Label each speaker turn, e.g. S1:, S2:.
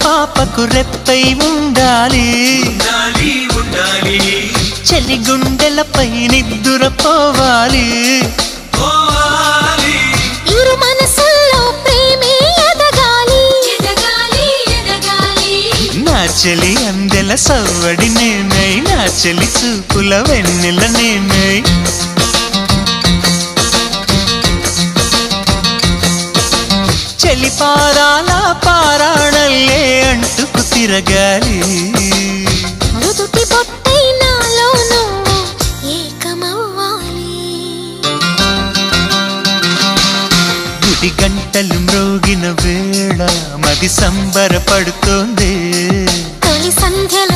S1: పాపకు రెప్పై ఉండాలి చలి గుండెలపై నిద్దురపోవాలి
S2: ఇరు మనసుల్లో ప్రేమే ఎదగాలి
S1: నా చెలి అందెల సవ్వడి నేనై నా చెలి చూపుల వెన్నెల నేనై చెలి పారాల పారాణల్లే అంటుకు తిరగాలి
S2: మృదుటి బొట్టై నాలో నువ్వు ఏకమవ్వాలి
S1: గుడి గంటలు మ్రోగిన వేళ మది సంబరపడుతోంది
S2: తొలి సంధ్యల